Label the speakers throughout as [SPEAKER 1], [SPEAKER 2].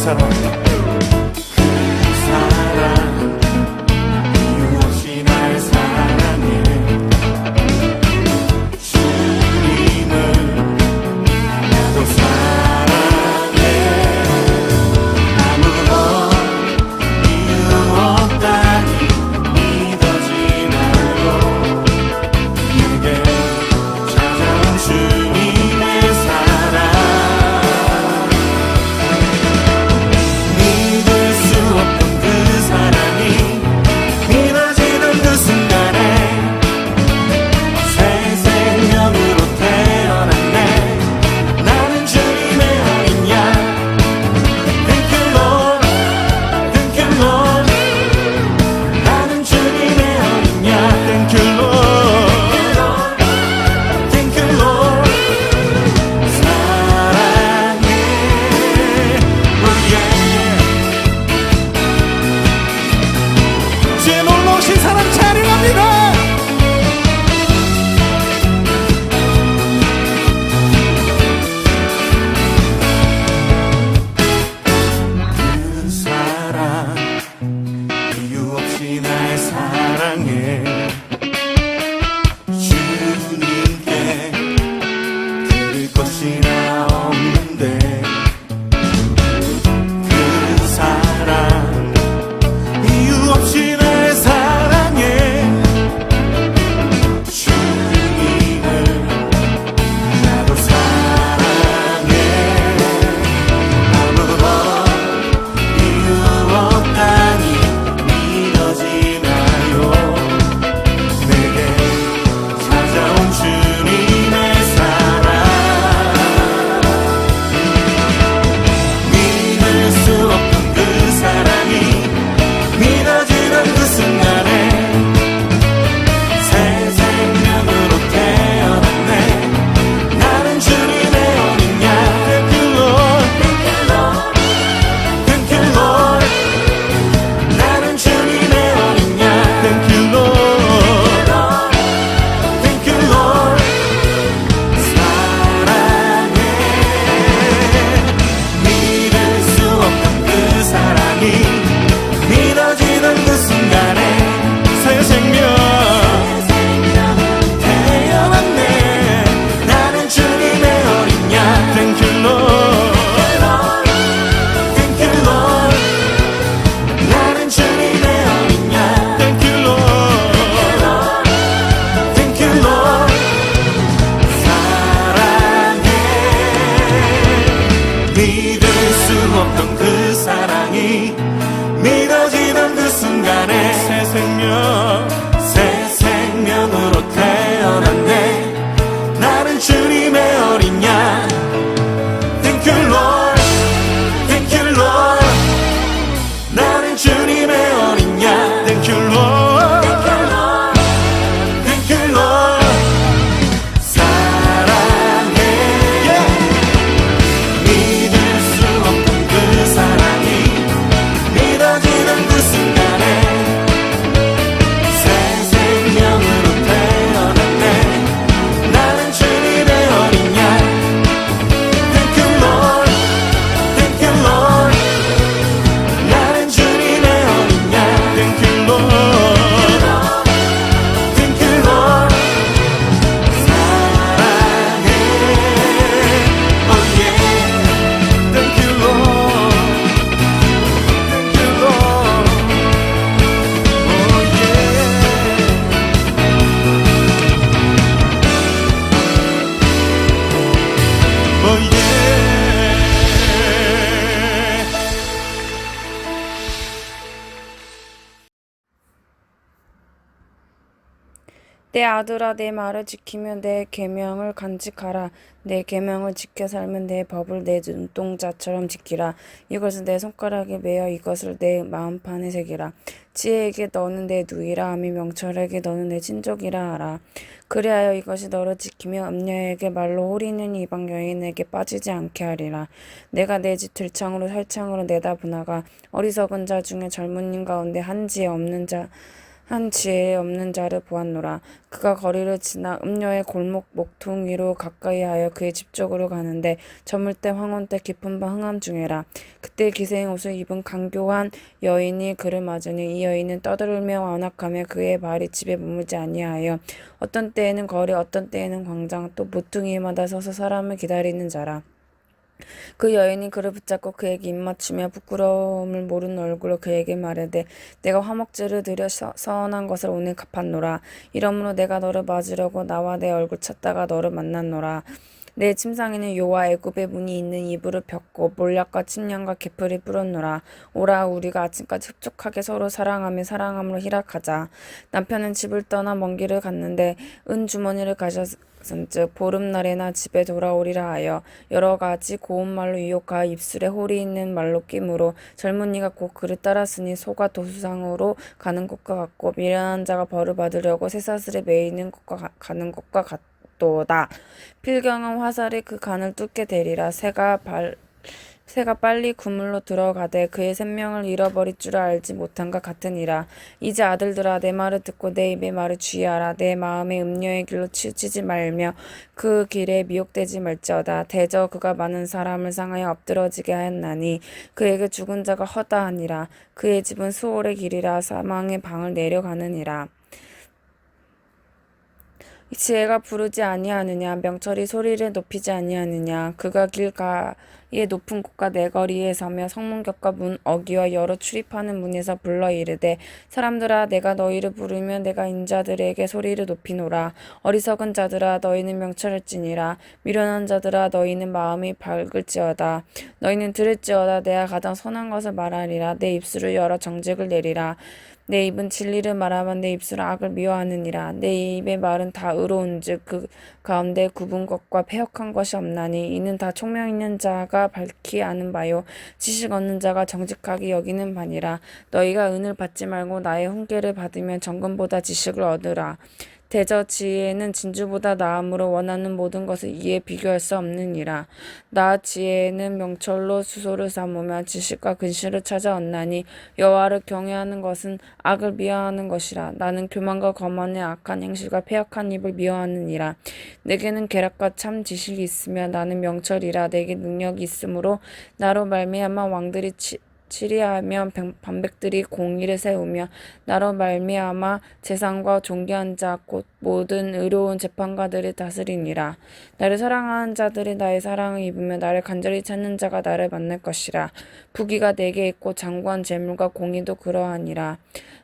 [SPEAKER 1] 사랑 이유 없이 날 사랑해 주님을 나도 사랑해 아무런 이유 없다니 믿어지나요 내게 찾아온 주님의 사랑 믿을 수 없던 그 사랑이 믿어지는 그 순간에 새 생명으로 태어났네 나는 주님의 어린 양 Thank you Lord Thank you Lord 나는 주님의 어린 양 Thank you Lord Thank you Lord 사랑해 Oh yeah 주의 놀라우신 사랑 찬양합니다 그 사랑 이유 없이 날 사랑해 주님께 드릴 것이 나 없는데 그 사랑 이유 없이 날 사랑해 주님을 나도 사랑해 아무런 이유 없다니 믿어지나요 내게 찾아온 주님의 사랑 믿을 수 없던 그 사랑이 믿어지는 그 순간에 새 생명으로 태어났네 나는 주님의 어린 양 Thank you Lord Thank you Lord 나는 주님의 어린 양 Thank you Lord Thank you Lord 사랑해 믿을 수 없던 그 사랑이 믿어지는 그 순간에 새 생명 태어났네 나는 주님의 어린 양 Thank you Lord Thank you Lord 나는 주님의 어린 양 Thank you Lord Thank you Lord 사랑해 믿을 수 없던 그 사랑이 믿어지는 그 순간에 새 생명으로 태어났네 나는 주님의 어린 양 Thank you Lord Thank you Lord 나는 주님의 어린 양 Thank you Lord Thank you Lord 사랑해 믿을 수 없던 그 사랑이 믿어지는 그 순간에 새 생명으로 태어났네 나는 주님의 어린 양 Thank you Lord Thank you Lord 나는 주님의 어린 양 Thank you Lord Thank you Lord 사랑해 Oh yeah Thank you Lord Thank you Lord Oh yeah Oh yeah
[SPEAKER 2] 내 아들아 내 말을 지키며 내 계명을 간직하라. 내 계명을 지켜 살면 내 법을 내 눈동자처럼 지키라. 이것을 내 손가락에 매어 이것을 내 마음판에 새기라. 지혜에게 너는 내 누이라 하며 명철에게 너는 내 친족이라 하라. 그리하여 이것이 너를 지키며 음녀에게 말로 호리는 이방 여인에게 빠지지 않게 하리라. 내가 내 집 들창으로 살창으로 내다보나가 어리석은 자 중에 젊은님 가운데 한지에 없는 자 한 지혜 없는 자를 보았노라. 그가 거리를 지나 음녀의 골목 목퉁이로 가까이하여 그의 집 쪽으로 가는데 저물 때 황혼 때 깊은 밤 흥함 중에라. 그때 기생 옷을 입은 강교한 여인이 그를 맞으니 이 여인은 떠들며 완악하며 그의 발이 집에 머물지 아니하여 어떤 때에는 거리 어떤 때에는 광장 또 모퉁이마다 서서 사람을 기다리는 자라. 그 여인이 그를 붙잡고 그에게 입맞추며 부끄러움을 모르는 얼굴로 그에게 말하되 내가 화목제를 드려 선한 것을 오늘 갚았노라. 이러므로 내가 너를 맞으려고 나와 내 얼굴 찾다가 너를 만났노라. 내 침상에는 요와 애굽의 문이 있는 이불을 폈고 몰약과 침량과 개풀이 뿌렸노라. 오라 우리가 아침까지 흡족하게 서로 사랑하며 사랑함으로 희락하자. 남편은 집을 떠나 먼 길을 갔는데 은 주머니를 가졌은즉 보름날에나 집에 돌아오리라 하여 여러 가지 고운 말로 유혹하여 입술에 홀이 있는 말로 끼므로 젊은이가 곧 그를 따랐으니 소가 도수상으로 가는 것과 같고 미련한 자가 벌을 받으려고 쇠사슬에 매이는 것과 가는 것과 같도다. 필경은 화살이 그 간을 뚫게 되리라. 새가 빨리 그물로 들어가되 그의 생명을 잃어버릴 줄 알지 못한 것 같으니라. 이제 아들들아 내 말을 듣고 내 입의 말을 주의하라. 내 마음의 음녀의 길로 치우치지 말며 그 길에 미혹되지 말지어다. 대저 그가 많은 사람을 상하여 엎드러지게 하였나니 그에게 죽은 자가 허다하니라. 그의 집은 수월의 길이라 사망의 방을 내려가느니라. 지혜가 부르지 아니하느냐 명철이 소리를 높이지 아니하느냐 그가 길가의 높은 곳과 내거리에 서며 성문격과 문 어귀와 여러 출입하는 문에서 불러 이르되 사람들아 내가 너희를 부르면 내가 인자들에게 소리를 높이노라. 어리석은 자들아 너희는 명철할지니라. 미련한 자들아 너희는 마음이 밝을지어다. 너희는 들을지어다. 내가 가장 선한 것을 말하리라. 내 입술을 열어 정직을 내리라. 내 입은 진리를 말하면 내 입술은 악을 미워하느니라. 내 입의 말은 다 의로운즉 그 가운데 굽은 것과 패역한 것이 없나니 이는 다 총명 있는 자가 밝히 아는 바요 지식 얻는 자가 정직하게 여기는 바니라. 너희가 은을 받지 말고 나의 훈계를 받으면 정금보다 지식을 얻으라. 대저 지혜는 진주보다 나음으로 원하는 모든 것을 이에 비교할 수 없느니라. 나 지혜는 명철로 수소를 삼으며 지식과 근실을 찾아 얻나니 여호와를 경외하는 것은 악을 미워하는 것이라. 나는 교만과 거만의 악한 행실과 패역한 입을 미워하느니라. 내게는 계략과 참 지식이 있으며 나는 명철이라. 내게 능력이 있으므로 나로 말미암아 왕들이 치리하며 반백들이 공의를 세우며 나로 말미암아 재상과 존귀한 자 곧 모든 의로운 재판가들을 다스리니라. 나를 사랑하는 자들이 나의 사랑을 입으며 나를 간절히 찾는 자가 나를 만날 것이라. 부귀가 내게 있고 장구한 재물과 공의도 그러하니라.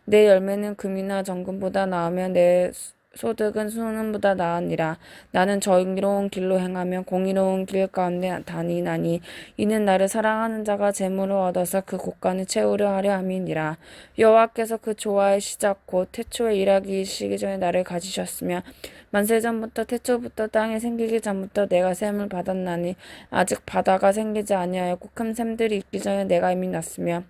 [SPEAKER 2] 내 열매는 금이나 정금보다 나으며 내 소득은 수능보다 나으니라. 나는 정의로운 길로 행하며 공의로운 길 가운데 다니나니 이는 나를 사랑하는 자가 재물을 얻어서 그 곳간을 채우려 하려 함이니라. 여호와께서 그 조화의 시작 곧 태초에 일하기 시기 전에 나를 가지셨으며 만세 전부터 태초부터 땅이 생기기 전부터 내가 셈을 받았나니 아직 바다가 생기지 아니하였고 큰 샘들이 있기 전에 내가 이미 났으며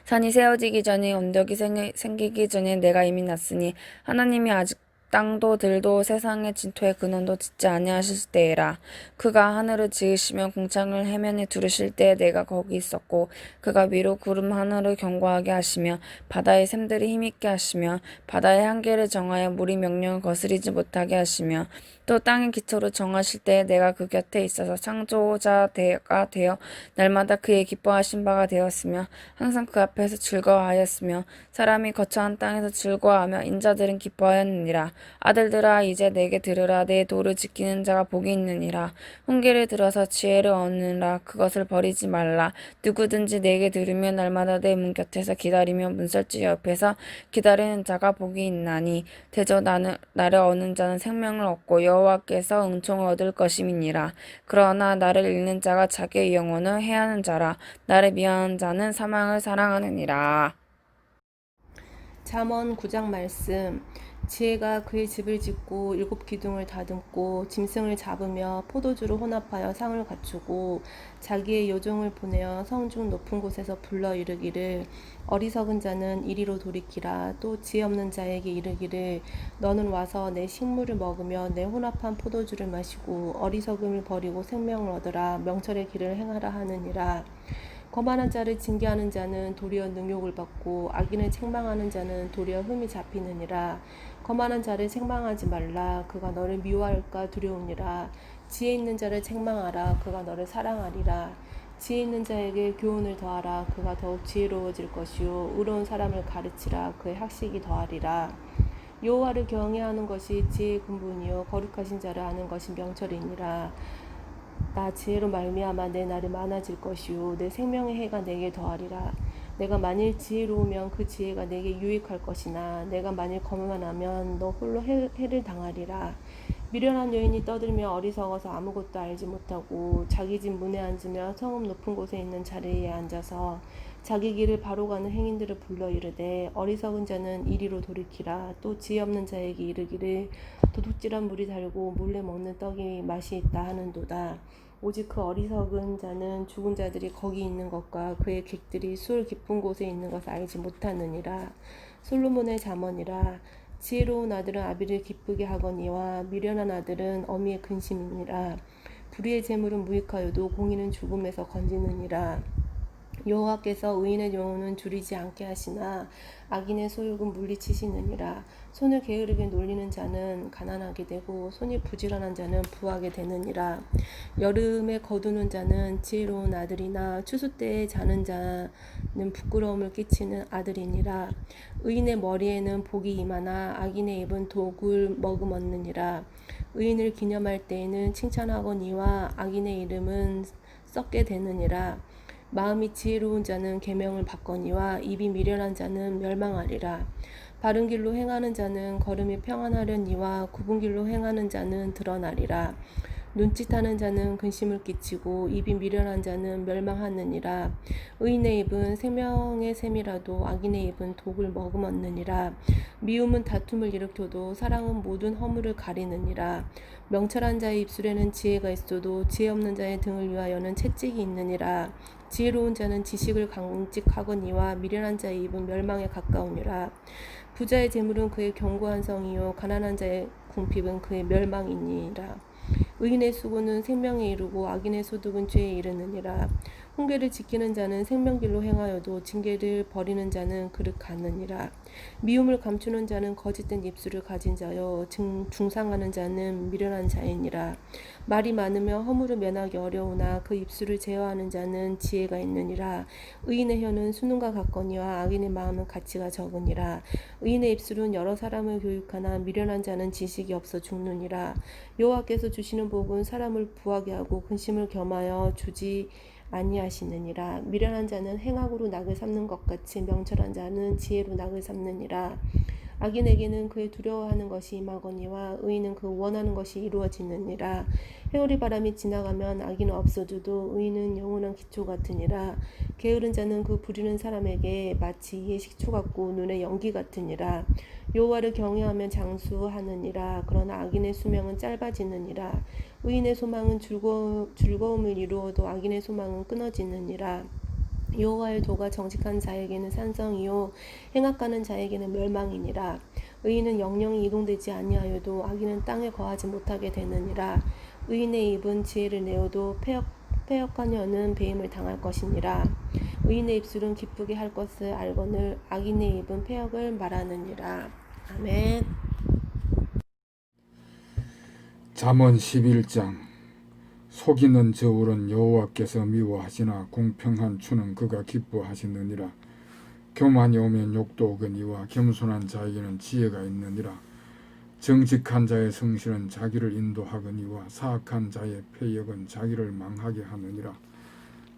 [SPEAKER 2] 산이 세워지기 전에 언덕이 생기기 전에 내가 이미 났으니 하나님이 아직 땅도 들도 세상의 진토의 근원도 짓지 아니하실 때에라. 그가 하늘을 지으시며 궁창을 해면에 두르실 때에 내가 거기 있었고 그가 위로 구름 하늘을 견고하게 하시며 바다의 샘들이 힘있게 하시며 바다의 한계를 정하여 물이 명령을 거스리지 못하게 하시며 또 땅의 기초를 정하실 때에 내가 그 곁에 있어서 창조자가 되어 날마다 그의 기뻐하신 바가 되었으며 항상 그 앞에서 즐거워하였으며 사람이 거처한 땅에서 즐거워하며 인자들은 기뻐하였느니라. 아들들아 이제 내게 들으라. 내 도를 지키는 자가 복이 있느니라. 훈계를 들어서 지혜를 얻느라. 그것을 버리지 말라. 누구든지 내게 들으며 날마다 내 문 곁에서 기다리며 문설주 옆에서 기다리는 자가 복이 있나니 대저 나를 얻는 자는 생명을 얻고 여호와께서 은총을 얻을 것임이니라. 그러나 나를 잃는 자가 자기의 영혼을 해하는 자라. 나를 미워하는 자는 사망을 사랑하느니라.
[SPEAKER 3] 잠언 9장 말씀. 지혜가 그의 집을 짓고 7 기둥을 다듬고 짐승을 잡으며 포도주를 혼합하여 상을 갖추고 자기의 요종을 보내어 성중 높은 곳에서 불러 이르기를 어리석은 자는 이리로 돌이키라. 또 지혜 없는 자에게 이르기를 너는 와서 내 식물을 먹으며 내 혼합한 포도주를 마시고 어리석음을 버리고 생명을 얻으라. 명철의 길을 행하라 하느니라. 거만한 자를 징계하는 자는 도리어 능욕을 받고 악인을 책망하는 자는 도리어 흠이 잡히느니라. 거만한 자를 책망하지 말라. 그가 너를 미워할까 두려우니라. 지혜 있는 자를 책망하라. 그가 너를 사랑하리라. 지혜 있는 자에게 교훈을 더하라. 그가 더욱 지혜로워질 것이요 의로운 사람을 가르치라. 그의 학식이 더하리라. 여호와를 경외하는 것이 지혜의 근본이요 거룩하신 자를 아는 것이 명철이니라. 나 지혜로 말미암아 내 날이 많아질 것이요 내 생명의 해가 내게 더하리라. 내가 만일 지혜로우면 그 지혜가 내게 유익할 것이나 내가 만일 거만하면 너 홀로 해를 당하리라. 미련한 여인이 떠들며 어리석어서 아무것도 알지 못하고 자기 집 문에 앉으며 성읍 높은 곳에 있는 자리에 앉아서 자기 길을 바로 가는 행인들을 불러 이르되 어리석은 자는 이리로 돌이키라. 또 지혜 없는 자에게 이르기를 도둑질한 물이 달고 몰래 먹는 떡이 맛이 있다 하는도다. 오직 그 어리석은 자는 죽은 자들이 거기 있는 것과 그의 객들이 술 깊은 곳에 있는 것을 알지 못하느니라. 솔로몬의 잠언이라. 지혜로운 아들은 아비를 기쁘게 하거니와 미련한 아들은 어미의 근심이니라. 불의의 재물은 무익하여도 공의는 죽음에서 건지느니라. 여호와께서 의인의 영혼은 줄이지 않게 하시나 악인의 소욕은 물리치시느니라. 손을 게으르게 놀리는 자는 가난하게 되고 손이 부지런한 자는 부하게 되느니라. 여름에 거두는 자는 지혜로운 아들이나 추수 때에 자는 자는 부끄러움을 끼치는 아들이니라. 의인의 머리에는 복이 임하나 악인의 입은 독을 머금었느니라. 의인을 기념할 때에는 칭찬하거니와 악인의 이름은 썩게 되느니라. 마음이 지혜로운 자는 계명을 받거니와 입이 미련한 자는 멸망하리라. 바른 길로 행하는 자는 걸음이 평안하려니와 굽은 길로 행하는 자는 드러나리라. 눈짓하는 자는 근심을 끼치고 입이 미련한 자는 멸망하느니라. 의인의 입은 생명의 샘이라도 악인의 입은 독을 머금었느니라. 미움은 다툼을 일으켜도 사랑은 모든 허물을 가리느니라. 명철한 자의 입술에는 지혜가 있어도 지혜 없는 자의 등을 위하여는 채찍이 있느니라. 지혜로운 자는 지식을 강직하거니와 미련한 자의 입은 멸망에 가까우니라. 부자의 재물은 그의 견고한 성이요 가난한 자의 궁핍은 그의 멸망이니라. 의인의 수고는 생명에 이르고 악인의 소득은 죄에 이르느니라. 훈계를 지키는 자는 생명길로 행하여도 징계를 버리는 자는 그릇 가느니라. 미움을 감추는 자는 거짓된 입술을 가진 자요 중상하는 자는 미련한 자이니라. 말이 많으며 허물을 면하기 어려우나 그 입술을 제어하는 자는 지혜가 있느니라. 의인의 혀는 수능과 같거니와 악인의 마음은 가치가 적으니라. 의인의 입술은 여러 사람을 교육하나 미련한 자는 지식이 없어 죽느니라. 여호와께서 주시는 복은 사람을 부하게 하고 근심을 겸하여 주지 아니하시느니라. 미련한 자는 행악으로 낙을 삼는 것 같이 명철한 자는 지혜로 낙을 삼느니라. 악인에게는 그의 두려워하는 것이 임하거니와 의인은 그 원하는 것이 이루어지느니라. 회오리 바람이 지나가면 악인은 없어져도 의인은 영원한 기초 같으니라. 게으른 자는 그 부리는 사람에게 마치 이의 식초 같고 눈의 연기 같으니라. 여호와를 경외하면 장수하느니라. 그러나 악인의 수명은 짧아지느니라. 의인의 소망은 즐거움을 이루어도 악인의 소망은 끊어지느니라. 여호와의 도가 정직한 자에게는 산성이요 행악하는 자에게는 멸망이니라. 의인은 영영이 이동되지 아니하여도 악인은 땅에 거하지 못하게 되느니라. 의인의 입은 지혜를 내어도 패역한 혀는 배임을 당할 것이니라. 의인의 입술은 기쁘게 할 것을 알거늘 악인의 입은 패역을 말하느니라. 아멘.
[SPEAKER 4] 잠언 11장. 속이는 저울은 여호와께서 미워하시나 공평한 추는 그가 기뻐하시느니라. 교만이 오면 욕도 오거니와 겸손한 자에게는 지혜가 있느니라. 정직한 자의 성실은 자기를 인도하거니와 사악한 자의 패역은 자기를 망하게 하느니라.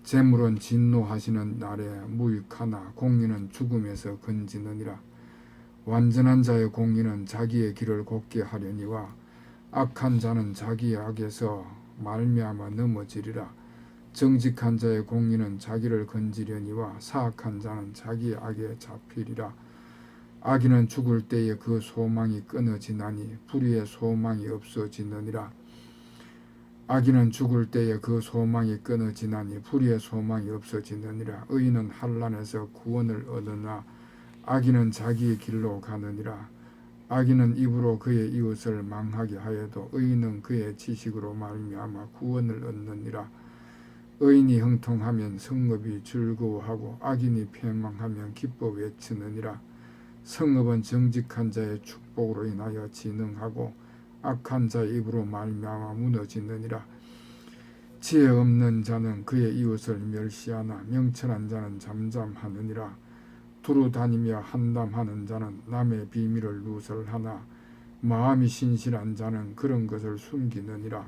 [SPEAKER 4] 재물은 진노하시는 날에 무익하나 공의는 죽음에서 건지느니라. 완전한 자의 공의는 자기의 길을 곱게 하려니와 악한 자는 자기의 악에서 말미암아 넘어지리라. 정직한 자의 공의는 자기를 건지려니와 사악한 자는 자기의 악에 잡히리라. 악인은 죽을 때에 그 소망이 끊어지나니 불의의 소망이 없어지느니라. 악인은 죽을 때에 그 소망이 끊어지나니 불의의 소망이 없어지느니라. 의인은 환난에서 구원을 얻으나 악인은 자기의 길로 가느니라. 악인은 입으로 그의 이웃을 망하게 하여도 의인은 그의 지식으로 말미암아 구원을 얻느니라. 의인이 형통하면 성읍이 즐거워하고 악인이 패망하면 기뻐 외치느니라. 성읍은 정직한 자의 축복으로 인하여 진흥하고 악한 자의 입으로 말미암아 무너지느니라. 지혜 없는 자는 그의 이웃을 멸시하나 명철한 자는 잠잠하느니라. 두루 다니며 한담하는 자는 남의 비밀을 누설하나 마음이 신실한 자는 그런 것을 숨기느니라.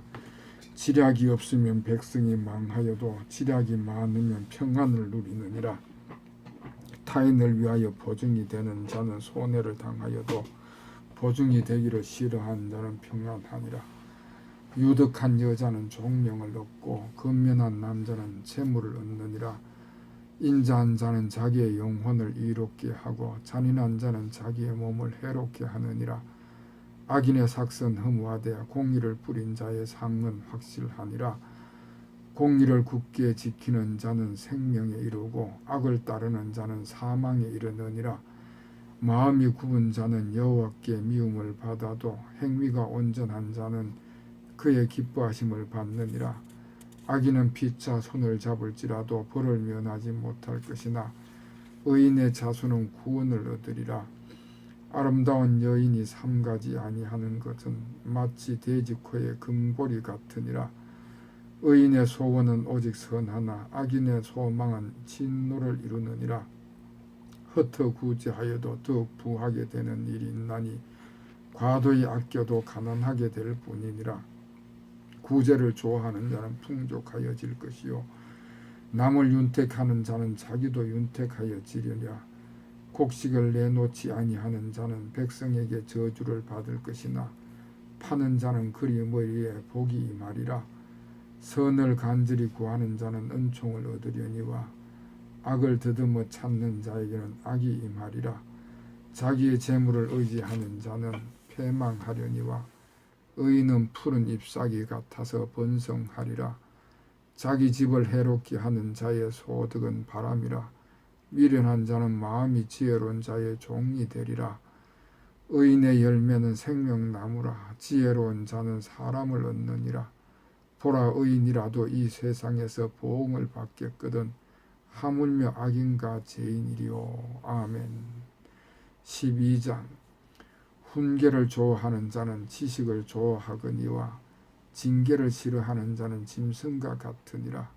[SPEAKER 4] 지략이 없으면 백성이 망하여도 지략이 많으면 평안을 누리느니라. 타인을 위하여 보증이 되는 자는 손해를 당하여도 보증이 되기를 싫어하는 자는 평안하니라. 유득한 여자는 종명을 얻고 근면한 남자는 재물을 얻느니라. 인자한 자는 자기의 영혼을 이롭게 하고 잔인한 자는 자기의 몸을 해롭게 하느니라. 악인의 삭선 허무하되 공의를 뿌린 자의 상은 확실하니라. 공의를 굳게 지키는 자는 생명에 이르고 악을 따르는 자는 사망에 이르느니라. 마음이 굽은 자는 여호와께 미움을 받아도 행위가 온전한 자는 그의 기뻐하심을 받느니라. 악인은 피차 손을 잡을지라도 벌을 면하지 못할 것이나 의인의 자손은 구원을 얻으리라. 아름다운 여인이 삼가지 아니하는 것은 마치 돼지코의 금보리 같으니라. 의인의 소원은 오직 선하나 악인의 소망은 진노를 이루느니라. 흩어구제하여도 더욱 부하게 되는 일이 있나니 과도히 아껴도 가난하게 될 뿐이니라. 구제를 좋아하는 자는 풍족하여질 것이요 남을 윤택하는 자는 자기도 윤택하여지려냐. 곡식을 내놓지 아니하는 자는 백성에게 저주를 받을 것이나 파는 자는 그리 머리에 복이 임하리라. 선을 간절히 구하는 자는 은총을 얻으려니와 악을 더듬어 찾는 자에게는 악이 임하리라. 자기의 재물을 의지하는 자는 패망하려니와 의인은 푸른 잎사귀 같아서 번성하리라. 자기 집을 해롭게 하는 자의 소득은 바람이라. 미련한 자는 마음이 지혜로운 자의 종이 되리라. 의인의 열매는 생명나무라. 지혜로운 자는 사람을 얻느니라. 보라, 의인이라도 이 세상에서 보응을 받겠거든 하물며 악인과 죄인이리요. 아멘. 12장. 훈계를 좋아하는 자는 지식을 좋아하거니와 징계를 싫어하는 자는 짐승과 같으니라.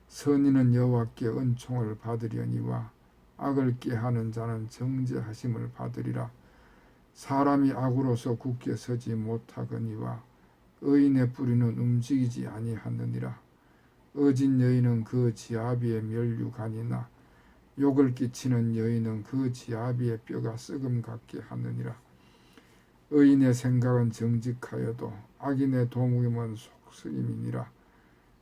[SPEAKER 4] 선인은 여호와께 은총을 받으려니와 악을 꾀하는 자는 정죄하심을 받으리라. 사람이 악으로서 굳게 서지 못하거니와 의인의 뿌리는 움직이지 아니하느니라. 어진 여인은 그 지아비의 멸류관이나 욕을 끼치는 여인은 그 지아비의 뼈가 썩음 같게 하느니라. 의인의 생각은 정직하여도 악인의 도움은 속쓰림이니라.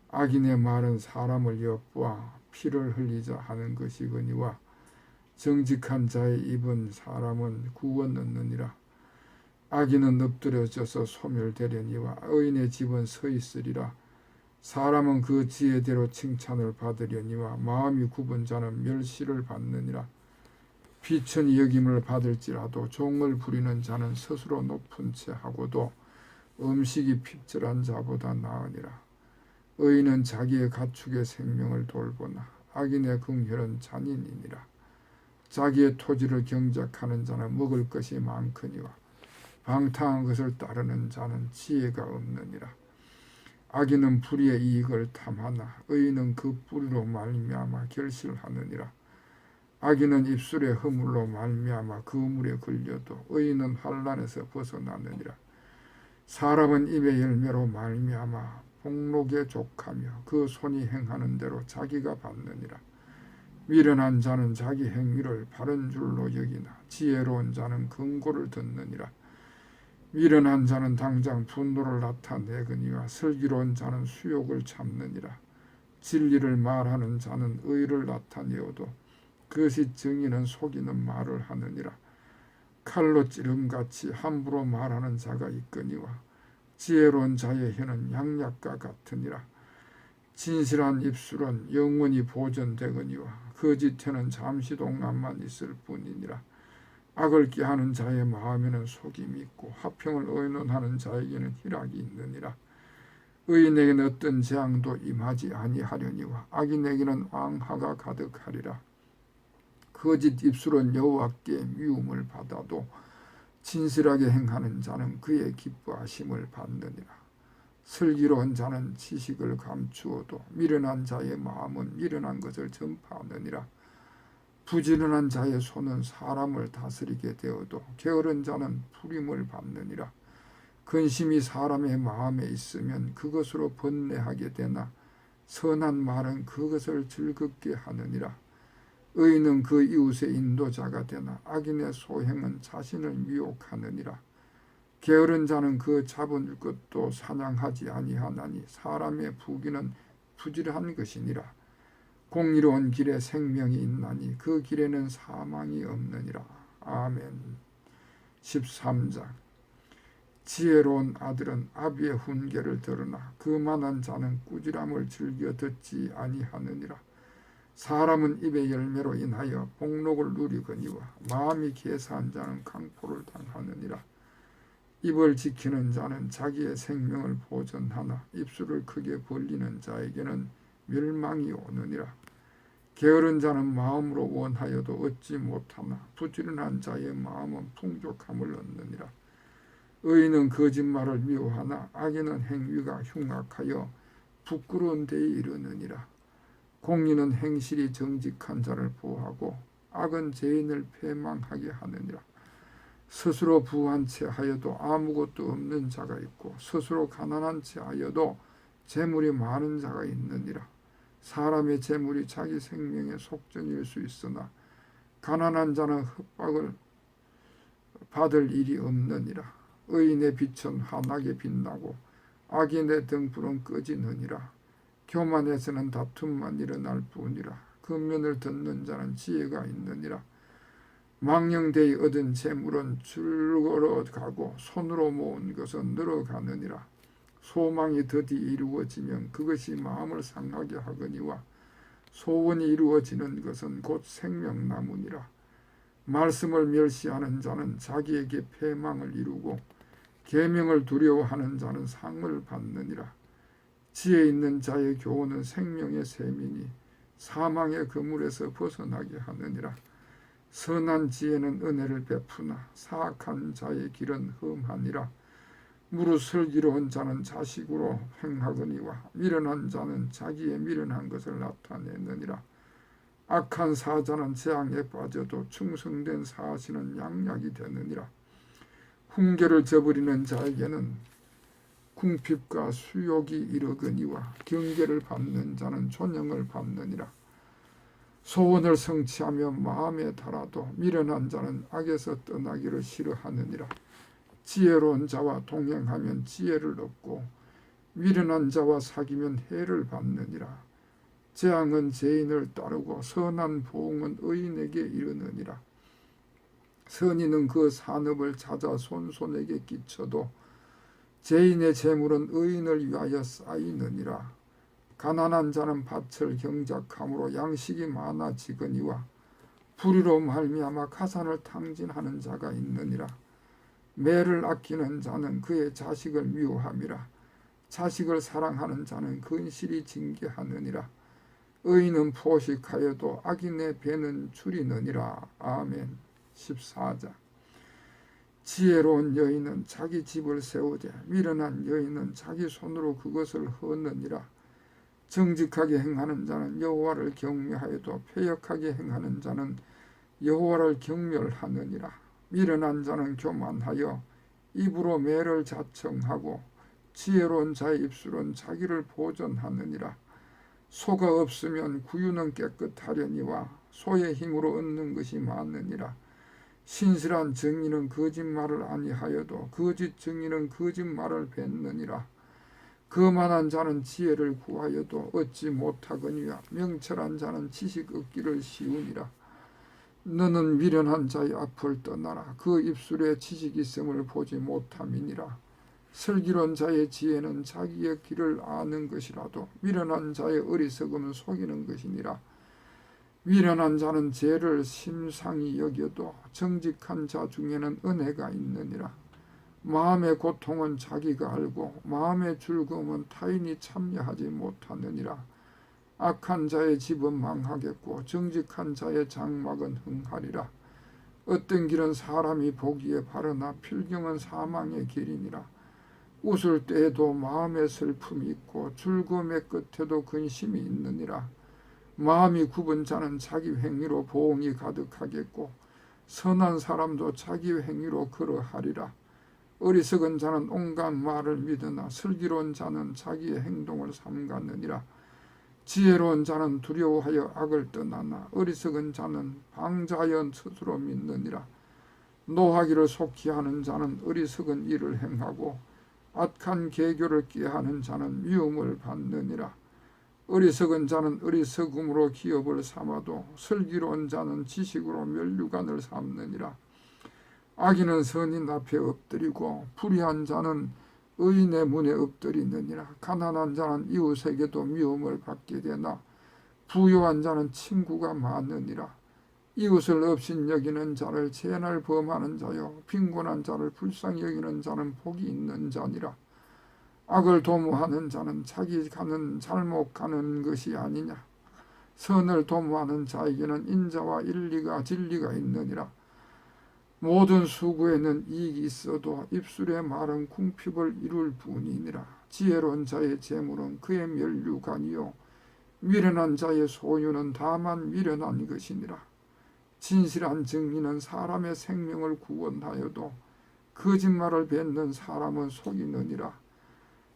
[SPEAKER 4] 악인의 말은 사람을 엿보아 피를 흘리자 하는 것이거니와 정직한 자의 입은 사람은 구원 얻느니라. 악인은 엎드려져서 소멸되려니와 의인의 집은 서 있으리라. 사람은 그 지혜대로 칭찬을 받으려니와 마음이 굽은 자는 멸시를 받느니라. 비천히 여김을 받을지라도 종을 부리는 자는 스스로 높은 채 하고도 음식이 핍절한 자보다 나으니라. 의인은 자기의 가축의 생명을 돌보나 악인의 긍휼은 잔인이니라. 자기의 토지를 경작하는 자는 먹을 것이 많거니와 방탕한 것을 따르는 자는 지혜가 없느니라. 악인은 불의의 이익을 탐하나 의인은 그 뿌리로 말미암아 결실하느니라. 악인은 입술의 허물로 말미암아 그 물에 걸려도 의인은 환난에서 벗어나느니라. 사람은 입의 열매로 말미암아 복록에 족하며 그 손이 행하는 대로 자기가 받느니라. 미련한 자는 자기 행위를 바른 줄로 여기나 지혜로운 자는 긍고를 듣느니라. 미련한 자는 당장 분노를 나타내거니와 슬기로운 자는 수욕을 참느니라. 진리를 말하는 자는 의를 나타내어도 그것이 정의는 속이는 말을 하느니라. 칼로 찌름같이 함부로 말하는 자가 있거니와 지혜로운 자의 혀는 양약과 같으니라. 진실한 입술은 영원히 보존되거니와 거짓 혀는 잠시 동안만 있을 뿐이니라. 악을 꾀하는 자의 마음에는 속임이 있고 화평을 의논하는 자에게는 희락이 있느니라. 의인에게는 어떤 재앙도 임하지 아니하려니와 악인에게는 왕화가 가득하리라. 거짓 입술은 여호와께 미움을 받아도 진실하게 행하는 자는 그의 기뻐하심을 받느니라. 슬기로운 자는 지식을 감추어도 미련한 자의 마음은 미련한 것을 전파하느니라. 부지런한 자의 손은 사람을 다스리게 되어도 게으른 자는 부림을 받느니라. 근심이 사람의 마음에 있으면 그것으로 번뇌하게 되나 선한 말은 그것을 즐겁게 하느니라. 의인은 그 이웃의 인도자가 되나 악인의 소행은 자신을 미혹하느니라. 게으른 자는 그 잡은 것도 사냥하지 아니하나니 사람의 부귀는 부질한 것이니라. 공의로운 길에 생명이 있나니 그 길에는 사망이 없느니라. 아멘. 13장. 지혜로운 아들은 아비의 훈계를 들으나 그만한 자는 꾸지람을 즐겨 듣지 아니하느니라. 사람은 입의 열매로 인하여 복록을 누리거니와 마음이 계사한 자는 강포를 당하느니라. 입을 지키는 자는 자기의 생명을 보존하나 입술을 크게 벌리는 자에게는 멸망이 오느니라. 게으른 자는 마음으로 원하여도 얻지 못하나 부지런한 자의 마음은 풍족함을 얻느니라. 의인은 거짓말을 미워하나 악인은 행위가 흉악하여 부끄러운 데에 이르느니라. 공의는 행실이 정직한 자를 보호하고 악은 죄인을 패망하게 하느니라. 스스로 부한 채 하여도 아무것도 없는 자가 있고 스스로 가난한 채 하여도 재물이 많은 자가 있느니라. 사람의 재물이 자기 생명의 속전일 수 있으나 가난한 자는 흑박을 받을 일이 없느니라. 의인의 빛은 환하게 빛나고 악인의 등불은 꺼지느니라. 교만에서는 다툼만 일어날 뿐이라. 금면을 듣는 자는 지혜가 있느니라. 망령되이 얻은 재물은 줄거러 가고 손으로 모은 것은 늘어가느니라. 소망이 드디 이루어지면 그것이 마음을 상하게 하거니와 소원이 이루어지는 것은 곧 생명나무니라. 말씀을 멸시하는 자는 자기에게 패망을 이루고 계명을 두려워하는 자는 상을 받느니라. 지혜 있는 자의 교훈은 생명의 셈이니 사망의 그물에서 벗어나게 하느니라. 선한 지혜는 은혜를 베푸나 사악한 자의 길은 험하니라. 무릇 슬기로운 자는 자식으로 행하거니와 미련한 자는 자기의 미련한 것을 나타내느니라. 악한 사자는 재앙에 빠져도 충성된 사신은 양약이 되느니라. 훈계를 저버리는 자에게는 궁핍과 수욕이 이르거니와 경계를 받는 자는 존영을 받느니라. 소원을 성취하며 마음에 달아도 미련한 자는 악에서 떠나기를 싫어하느니라. 지혜로운 자와 동행하면 지혜를 얻고 미련한 자와 사귀면 해를 받느니라. 재앙은 죄인을 따르고 선한 보응은 의인에게 이르느니라. 선인은 그 산업을 찾아 손손에게 끼쳐도 죄인의 재물은 의인을 위하여 쌓이느니라. 가난한 자는 밭을 경작함으로 양식이 많아지거니와 불의로 말미암아 가산을 탕진하는 자가 있느니라. 매를 아끼는 자는 그의 자식을 미워함이라. 자식을 사랑하는 자는 근실이 징계하느니라. 의인은 포식하여도 악인의 배는 줄이느니라. 아멘. 14장. 지혜로운 여인은 자기 집을 세우되 미련한 여인은 자기 손으로 그것을 허느니라. 정직하게 행하는 자는 여호와를 경외하여도 패역하게 행하는 자는 여호와를 경멸하느니라. 미련한 자는 교만하여 입으로 매를 자청하고 지혜로운 자의 입술은 자기를 보존하느니라. 소가 없으면 구유는 깨끗하려니와 소의 힘으로 얻는 것이 많으니라. 신실한 정의는 거짓말을 아니하여도 거짓 정의는 거짓말을 뱉느니라. 거만한 자는 지혜를 구하여도 얻지 못하거니와 명철한 자는 지식 얻기를 쉬우니라. 너는 미련한 자의 앞을 떠나라. 그 입술에 지식이 있음을 보지 못함이니라. 슬기로운 자의 지혜는 자기의 길을 아는 것이라도 미련한 자의 어리석음은 속이는 것이니라. 미련한 자는 죄를 심상히 여겨도 정직한 자 중에는 은혜가 있느니라. 마음의 고통은 자기가 알고 마음의 즐거움은 타인이 참여하지 못하느니라. 악한 자의 집은 망하겠고 정직한 자의 장막은 흥하리라. 어떤 길은 사람이 보기에 바르나 필경은 사망의 길이니라. 웃을 때에도 마음의 슬픔이 있고 즐거움의 끝에도 근심이 있느니라. 마음이 굽은 자는 자기 행위로 보응이 가득하겠고 선한 사람도 자기 행위로 그러하리라. 어리석은 자는 온갖 말을 믿으나 슬기로운 자는 자기의 행동을 삼갔느니라. 지혜로운 자는 두려워하여 악을 떠나나 어리석은 자는 방자하여 스스로 믿느니라. 노하기를 속히 하는 자는 어리석은 일을 행하고 악한 계교를 꾀하는 자는 미움을 받느니라. 어리석은 자는 어리석음으로 기업을 삼아도 슬기로운 자는 지식으로 면류관을 삼느니라. 악인은 선인 앞에 엎드리고 불의한 자는 의인의 문에 엎드리느니라. 가난한 자는 이웃에게도 미움을 받게 되나 부유한 자는 친구가 많으니라. 이웃을 업신여기는 자를 죄를 범하는 자요 빈곤한 자를 불쌍히 여기는 자는 복이 있는 자니라. 악을 도모하는 자는 자기 가는 잘못 가는 것이 아니냐. 선을 도모하는 자에게는 인자와 일리가 진리가 있느니라. 모든 수고에는 이익이 있어도 입술의 말은 궁핍을 이룰 뿐이니라. 지혜로운 자의 재물은 그의 면류관이요 미련한 자의 소유는 다만 미련한 것이니라. 진실한 증인은 사람의 생명을 구원하여도 거짓말을 뱉는 사람은 속이느니라.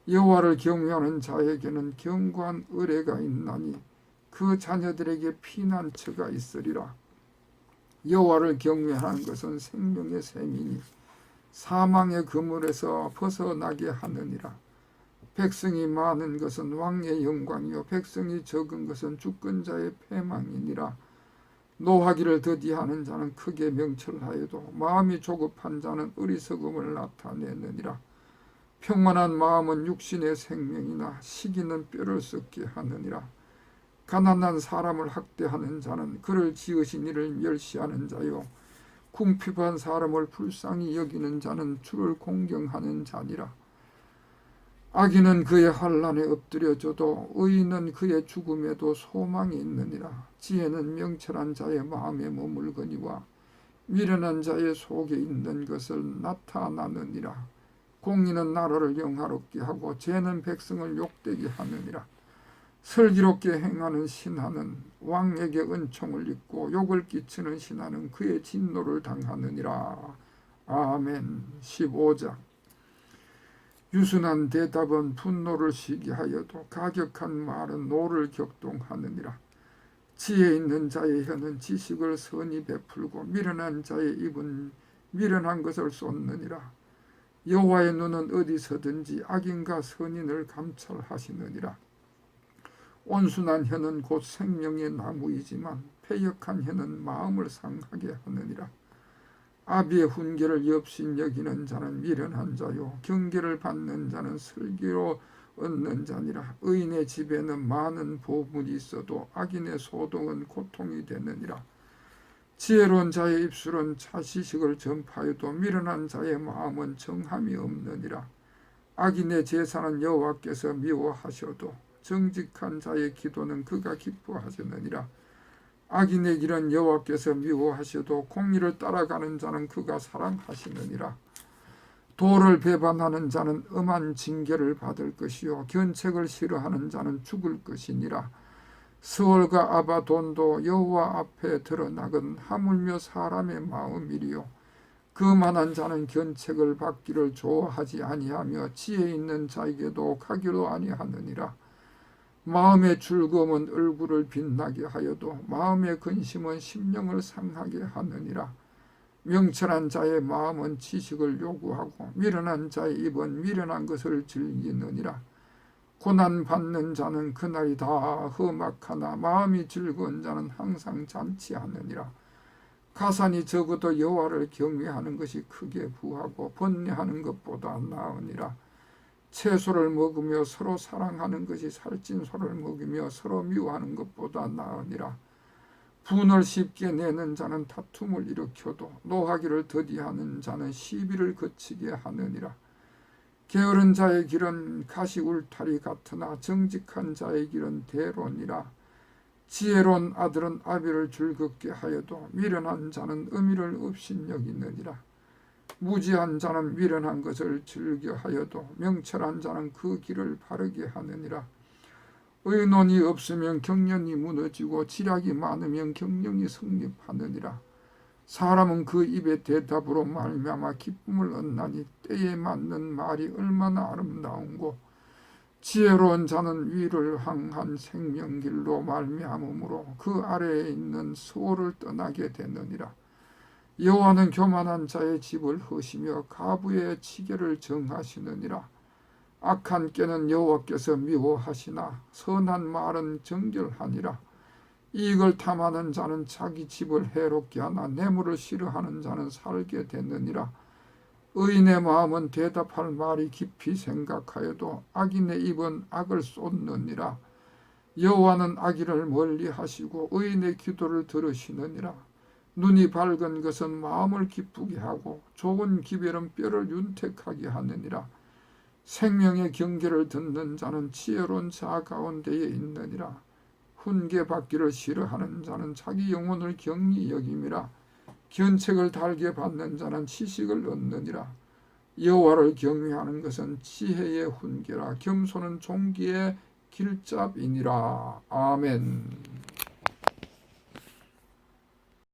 [SPEAKER 4] 여호와를 경외하는 자에게는 견고한 의뢰가 있나니 그 자녀들에게 피난처가 있으리라. 여호와를 경외하는 것은 생명의 셈이니 사망의 그물에서 벗어나게 하느니라. 백성이 많은 것은 왕의 영광이요 백성이 적은 것은 주권 자의 패망이니라. 노하기를 더디하는 자는 크게 명철하여도 마음이 조급한 자는 어리석음을 나타내느니라. 평안한 마음은 육신의 생명이나 시기는 뼈를 썩게 하느니라. 가난한 사람을 학대하는 자는 그를 지으신 이를 멸시하는 자요 궁핍한 사람을 불쌍히 여기는 자는 주를 공경하는 자니라. 악인은 그의 환난에 엎드려져도 의인은 그의 죽음에도 소망이 있느니라. 지혜는 명철한 자의 마음에 머물거니와 미련한 자의 속에 있는 것을 나타나느니라. 공의는 나라를 영화롭게 하고 죄는 백성을 욕되게 하느니라. 슬기롭게 행하는 신하는 왕에게 은총을 입고 욕을 끼치는 신하는 그의 진노를 당하느니라. 아멘. 15장. 유순한 대답은 분노를 시게 하여도 가격한 말은 노를 격동하느니라. 지혜 있는 자의 혀는 지식을 선히 베풀고 미련한 자의 입은 미련한 것을 쏟느니라. 여호와의 눈은 어디서든지 악인과 선인을 감찰하시느니라. 온순한 혀는 곧 생명의 나무이지만 패역한 혀는 마음을 상하게 하느니라. 아비의 훈계를 엽신 여기는 자는 미련한 자요 경계를 받는 자는 슬기로 얻는 자니라. 의인의 집에는 많은 보물이 있어도 악인의 소동은 고통이 되느니라. 지혜로운 자의 입술은 자시식을 전파해도 미련한 자의 마음은 정함이 없느니라. 악인의 제사는 여호와께서 미워하셔도 정직한 자의 기도는 그가 기뻐하시느니라. 악인의 길은 여호와께서 미워하셔도 공의를 따라가는 자는 그가 사랑하시느니라. 도를 배반하는 자는 엄한 징계를 받을 것이요 견책을 싫어하는 자는 죽을 것이니라. 스월과 아바돈도 여호와 앞에 드러나건 하물며 사람의 마음이리요 그만한 자는 견책을 받기를 좋아하지 아니하며 지혜 있는 자에게도 가기로 아니하느니라. 마음의 즐거움은 얼굴을 빛나게 하여도 마음의 근심은 심령을 상하게 하느니라. 명철한 자의 마음은 지식을 요구하고 미련한 자의 입은 미련한 것을 즐기느니라. 고난받는 자는 그날이 다 험악하나 마음이 즐거운 자는 항상 잔치하느니라. 가산이 적어도 여호와를 경외하는 것이 크게 부하고 번뇌하는 것보다 나으니라. 채소를 먹으며 서로 사랑하는 것이 살찐 소를 먹으며 서로 미워하는 것보다 나으니라. 분을 쉽게 내는 자는 다툼을 일으켜도 노하기를 더디하는 자는 시비를 거치게 하느니라. 게으른 자의 길은 가시울타리 같으나 정직한 자의 길은 대로니라. 지혜로운 아들은 아비를 즐겁게 하여도 미련한 자는 의미를 업신여기느니라. 무지한 자는 미련한 것을 즐겨하여도 명철한 자는 그 길을 바르게 하느니라. 의논이 없으면 경련이 무너지고 지략이 많으면 경영이 성립하느니라. 사람은 그 입의 대답으로 말미암아 기쁨을 얻나니 때에 맞는 말이 얼마나 아름다운고 지혜로운 자는 위를 향한 생명길로 말미암으므로 그 아래에 있는 수호를 떠나게 되느니라. 여호와는 교만한 자의 집을 허시며 가부의 치계를 정하시느니라. 악한 꾀는 여호와께서 미워하시나 선한 말은 정결하니라. 이익을 탐하는 자는 자기 집을 해롭게 하나 뇌물을 싫어하는 자는 살게 되느니라. 의인의 마음은 대답할 말이 깊이 생각하여도 악인의 입은 악을 쏟느니라. 여호와는 악인을 멀리하시고 의인의 기도를 들으시느니라. 눈이 밝은 것은 마음을 기쁘게 하고 좋은 기별은 뼈를 윤택하게 하느니라. 생명의 경계를 듣는 자는 지혜로운 자 가운데에 있느니라. 훈계받기를 싫어하는 자는 자기 영혼을 경히 여김이라. 견책을 달게 받는 자는 지식을 얻느니라. 여호와를 경외하는 것은 지혜의 훈계라. 겸손은 종기의 길잡이니라. 아멘.